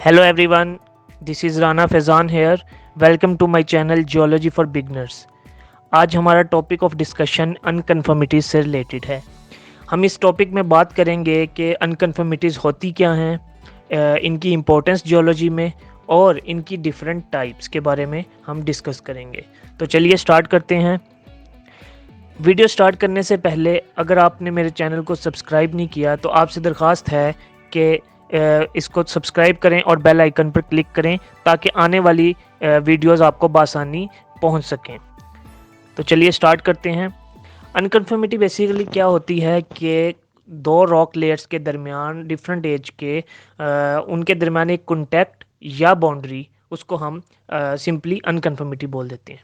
Hello everyone, this is Rana Fezan here. Welcome to my channel Geology for Beginners. आज हमारा topic of discussion अनकन्फर्मिटीज़ से related है। हम इस टॉपिक में बात करेंगे कि अनकन्फर्मिटीज़ होती क्या हैं, इनकी इम्पोर्टेंस जियोलॉजी में और इनकी डिफरेंट टाइप्स के बारे में हम डिस्कस करेंगे। तो चलिए स्टार्ट करते हैं। वीडियो स्टार्ट करने से पहले अगर आपने मेरे चैनल को सब्सक्राइब नहीं किया तो आपसे दरख्वास्त है कि इसको सब्सक्राइब करें और बेल आइकन पर क्लिक करें ताकि आने वाली वीडियोस आपको बासानी पहुंच सकें। तो चलिए स्टार्ट करते हैं। अनकन्फर्मिटी बेसिकली क्या होती है कि दो रॉक लेयर्स के दरमियान डिफरेंट एज के उनके दरमियान एक कॉन्टैक्ट या बाउंड्री, उसको हम सिंपली अनकन्फर्मिटी बोल देते हैं।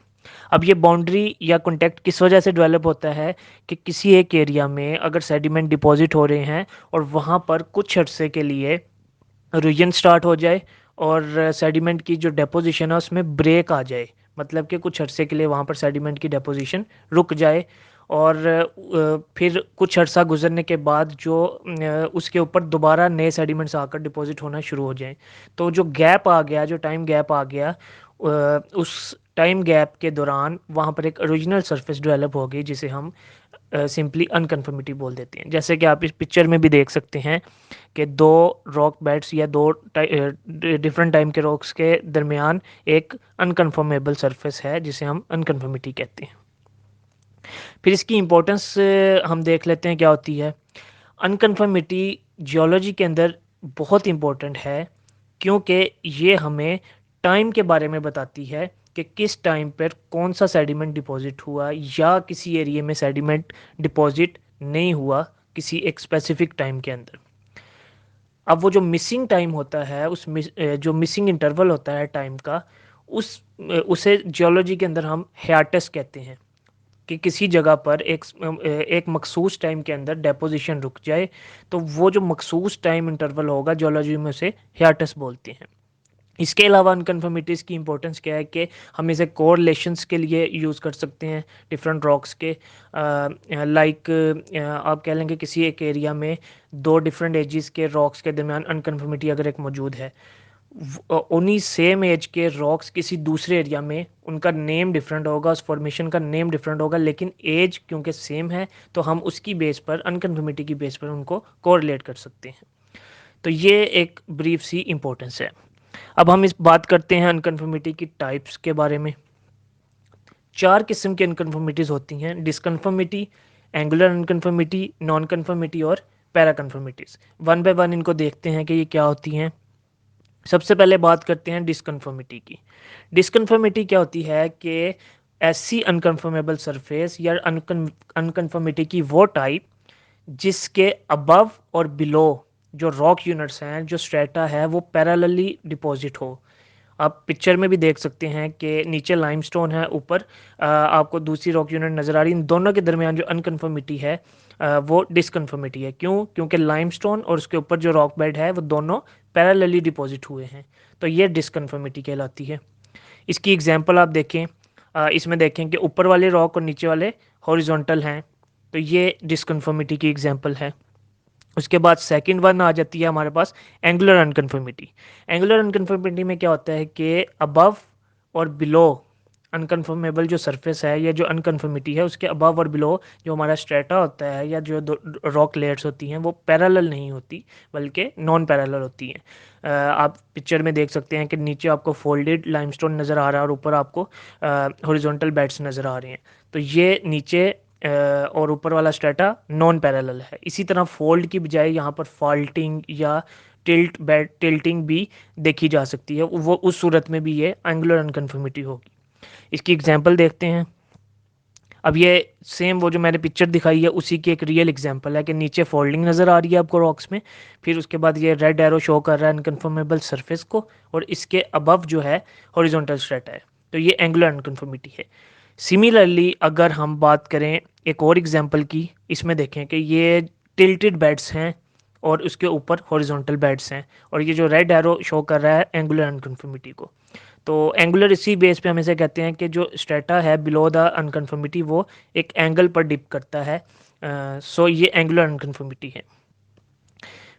अब ये बाउंड्री या कॉन्टैक्ट किस वजह से डेवलप होता है कि किसी एक एरिया में अगर सेडिमेंट डिपॉजिट हो रहे हैं और वहाँ पर कुछ अरसे के लिए इरोजन स्टार्ट हो जाए और सेडिमेंट की जो डेपोजिशन है उसमें ब्रेक आ जाए, मतलब कि कुछ अरसे के लिए वहाँ पर सेडिमेंट की डेपोजिशन रुक जाए और फिर कुछ अर्सा गुजरने के बाद जो उसके ऊपर दोबारा नए सेडिमेंट्स आकर डिपॉजिट होना शुरू हो जाएं। तो जो गैप आ गया, जो टाइम गैप आ गया, उस टाइम गैप के दौरान वहाँ पर एक ओरिजिनल सरफेस डेवलप हो गई जिसे हम सिंपली अनकन्फर्मिटी बोल देते हैं। जैसे कि आप इस पिक्चर में भी देख सकते हैं कि दो रॉक बेड्स या दो डिफरेंट टाइम के रॉक्स के दरमियान एक अनकन्फर्मेबल सरफेस है जिसे हम अनकन्फर्मिटी कहते हैं। फिर इसकी इम्पोर्टेंस हम देख लेते हैं क्या होती है। अनकन्फर्मिटी जियोलॉजी के अंदर बहुत इम्पोर्टेंट है क्योंकि ये हमें टाइम के बारे में बताती है कि किस टाइम पर कौन सा सेडिमेंट डिपॉजिट हुआ या किसी एरिया में सेडिमेंट डिपॉजिट नहीं हुआ किसी एक स्पेसिफिक टाइम के अंदर। अब वो जो मिसिंग टाइम होता है, जो मिसिंग इंटरवल होता है टाइम का, उसे जियोलॉजी के अंदर हम हियाटस कहते हैं कि किसी जगह पर एक मखसूस टाइम के अंदर डेपोजिशन रुक जाए। तो वो जो मखसूस टाइम इंटरवल होगा जियोलॉजी में उसे हियाटस बोलते हैं। इसके अलावा अनकन्फर्मिटीज़ की इंपॉर्टेंस क्या है कि हम इसे कोरिलेशंस के लिए यूज़ कर सकते हैं डिफरेंट रॉक्स के। लाइक आप कह लेंगे किसी एक एरिया में दो डिफरेंट एजेस के रॉक्स के दरमियान अनकन्फर्मिटी अगर एक मौजूद है, उन्हीं सेम एज के रॉक्स किसी दूसरे एरिया में उनका नेम डिफरेंट होगा, उस फॉर्मेशन का नेम डिफरेंट होगा, लेकिन एज क्योंकि सेम है तो हम उसकी बेस पर अनकन्फर्मिटी की बेस पर उनको कोरिलेट कर सकते हैं। तो ये एक ब्रीफ सी इंपॉर्टेंस है। अब हम इस बात करते हैं अनकन्फर्मिटी की टाइप्स के बारे में। चार किस्म की अनकन्फर्मिटीज़ होती हैं: डिसकन्फर्मिटी, एंगुलर अनकन्फर्मिटी, नॉन कन्फर्मिटी और पैरा कन्फर्मिटीज़। वन बाय वन इनको देखते हैं कि ये क्या होती हैं। सबसे पहले बात करते हैं डिसकन्फर्मिटी की। डिसकन्फर्मिटी क्या होती है कि ऐसी अनकन्फर्मेबल सरफेस या अनकन्फर्मिटी की वो टाइप जिसके अबव और बिलो जो रॉक यूनिट्स हैं, जो स्ट्रेटा है, वो पैरेलली डिपॉजिट हो। आप पिक्चर में भी देख सकते हैं कि नीचे लाइमस्टोन है, ऊपर आपको दूसरी रॉक यूनिट नज़र आ रही है। इन दोनों के दरमियान जो अनकन्फर्मिटी है वो डिसकन्फर्मिटी है। क्यों? क्योंकि लाइमस्टोन और उसके ऊपर जो रॉक बेड है वो दोनों पैरेलली डिपॉजिट हुए हैं। तो ये डिसकन्फर्मिटी कहलाती है। इसकी एग्जांपल आप देखें, इसमें देखें कि ऊपर वाले रॉक और नीचे वाले हॉरिजॉन्टल हैं, तो ये डिसकन्फर्मिटी की एग्जांपल है। उसके बाद सेकंड वन आ जाती है हमारे पास एंगुलर अनकन्फर्मिटी। एंगुलर अनकन्फर्मिटी में क्या होता है कि अबव और बिलो अनकन्फर्मेबल जो सरफेस है या जो अनकन्फर्मिटी है उसके अबव और बिलो जो हमारा स्ट्रेटा होता है या जो रॉक लेयर्स होती हैं वो पैरेलल नहीं होती बल्कि नॉन पैरेलल होती हैं। आप पिक्चर में देख सकते हैं कि नीचे आपको फोल्डेड लाइमस्टोन नज़र आ रहा है और ऊपर आपको हॉरिजॉन्टल बेड्स नज़र आ रहे हैं। तो ये नीचे और ऊपर वाला स्ट्रेटा नॉन पैरेलल है। इसी तरह फोल्ड की बजाय यहाँ पर फॉल्टिंग या टिल्टिंग भी देखी जा सकती है, वो उस सूरत में भी ये एंगुलर अनकन्फर्मिटी होगी। इसकी एग्जांपल देखते हैं। अब ये सेम वो जो मैंने पिक्चर दिखाई है उसी की एक रियल एग्जांपल है कि नीचे फोल्डिंग नज़र आ रही है आपको रॉक्स में, फिर उसके बाद ये रेड एरो शो कर रहा है अनकन्फर्मेबल सरफेस को और इसके अबव जो है हॉरिजॉन्टल स्ट्रेटा है। तो ये एंगुलर अनकन्फर्मिटी है। सिमिलरली अगर हम बात करें एक और एग्जांपल की, इसमें देखें कि ये टिल्टेड बेड्स हैं और उसके ऊपर हॉरिजॉन्टल बेड्स हैं और ये जो रेड एरो शो कर रहा है एंगुलर अनकन्फर्मिटी को। तो एंगुलर इसी बेस पे हम इसे कहते हैं कि जो स्ट्रेटा है बिलो द अनकन्फर्मिटी वो एक एंगल पर डिप करता है। सो ये एंगुलर अनकन्फर्मिटी है।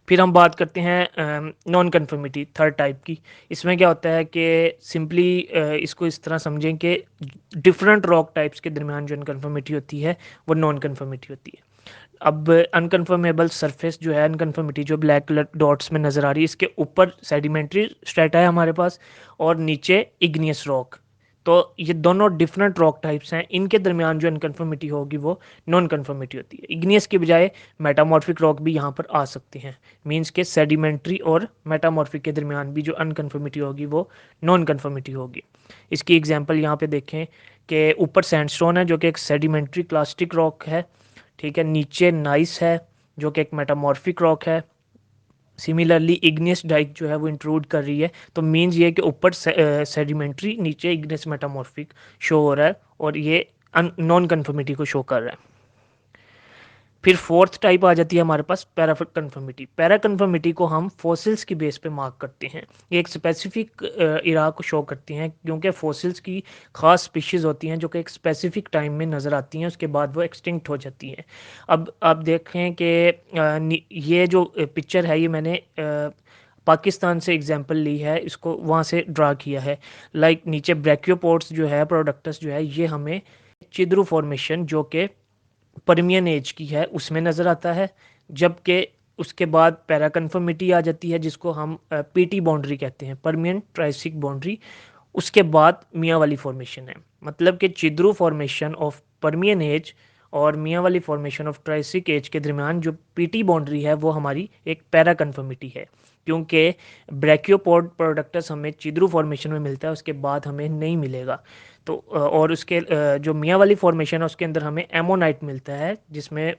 फिर हम बात करते हैं नॉन कन्फर्मिटी थर्ड टाइप की। इसमें क्या होता है कि सिंपली इसको इस तरह समझें कि डिफरेंट रॉक टाइप्स के दरमियान जो अनकन्फर्मिटी होती है वो नॉन कन्फर्मिटी होती है। अब अनकन्फर्मेबल सरफेस जो है, अनकन्फर्मिटी जो ब्लैक कलर डॉट्स में नज़र आ रही है, इसके ऊपर सेडिमेंट्री स्ट्रेटा है हमारे पास और नीचे इग्नियस रॉक। तो ये दोनों डिफरेंट रॉक टाइप्स हैं, इनके दरमियान जो अनकन्फर्मिटी होगी वो नॉन कन्फर्मिटी होती है। इग्नियस की बजाय मेटामॉर्फिक रॉक भी यहाँ पर आ सकते हैं। मींस के सेडिमेंट्री और मेटामॉर्फिक के दरमियान भी जो अनकन्फर्मिटी होगी वो नॉन कन्फर्मिटी होगी। इसकी एग्जांपल यहाँ पे देखें कि ऊपर सैंडस्टोन है जो कि एक सेडिमेंट्री क्लास्टिक रॉक है, ठीक है। नीचे नाइस है जो कि एक मेटामॉर्फिक रॉक है। सिमिलरली इग्नियस डाइक जो है वो इंक्लूड कर रही है, तो मीन्स ये कि ऊपर सेडिमेंट्री, नीचे इग्नियस मेटामॉर्फिक शो हो रहा है और ये नॉन कन्फर्मिटी को शो कर रहा है। फिर फोर्थ टाइप आ जाती है हमारे पास पैरा कन्फर्मिटी। पैरा कन्फर्मिटी को हम फॉसिल्स की बेस पे मार्क करते हैं। ये एक स्पेसिफिक इरा को शो करती हैं क्योंकि फॉसिल्स की खास स्पीशीज़ होती हैं जो कि एक स्पेसिफिक टाइम में नज़र आती हैं, उसके बाद वो एक्सटिंक्ट हो जाती हैं। अब आप देखें कि ये जो पिक्चर है ये मैंने पाकिस्तान से एग्जांपल ली है, इसको वहाँ से ड्रा किया है। लाइक नीचे ब्रैकियोपोड्स जो है, प्रोडक्टस जो है, ये हमें चिद्रू फॉर्मेशन जो कि परमियन एज की है उसमें नज़र आता है। जबकि उसके बाद पैरा कन्फर्मिटी आ जाती है जिसको हम पीटी बाउंड्री कहते हैं, परमियन ट्राइसिक बाउंड्री। उसके बाद मियाँ वाली फॉर्मेशन है। मतलब कि चिद्रू फॉर्मेशन ऑफ परमियन एज और मियाँ वाली फॉर्मेशन ऑफ ट्राइसिक एज के दरमियान जो पीटी बाउंड्री है वो हमारी एक पैरा कन्फर्मिटी है, क्योंकि ब्रैकियोपोड प्रोडक्टस हमें चिद्रू फॉर्मेशन में मिलता है, उसके बाद हमें नहीं मिलेगा। तो और उसके जो मियाँ वाली फॉर्मेशन है उसके अंदर हमें एमोनाइट मिलता है, जिसमें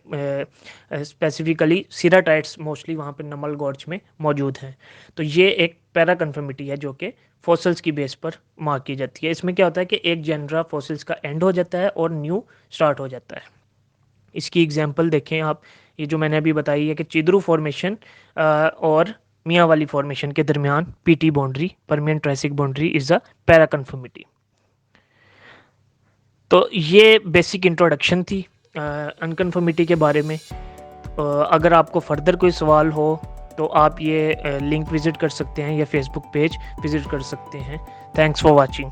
स्पेसिफिकली सिराटाइट्स मोस्टली वहाँ पे नमल गॉर्ज में मौजूद हैं। तो ये एक पैरा कन्फर्मिटी है जो कि फॉसिल्स की बेस पर मार्क की जाती है। इसमें क्या होता है कि एक जेनरा फॉसिल्स का एंड हो जाता है और न्यू स्टार्ट हो जाता है। इसकी एग्जांपल देखें आप, ये जो मैंने अभी बताई है कि चिद्रू फॉर्मेशन और मियाँ वाली फॉर्मेशन के दरमियान PT boundary, Permian Triassic boundary, is a para conformity. तो ये बेसिक इंट्रोडक्शन थी अनकन्फर्मिटी के बारे में। अगर आपको फर्दर कोई सवाल हो तो आप ये लिंक विज़िट कर सकते हैं या फेसबुक पेज विज़िट कर सकते हैं। Thanks for watching.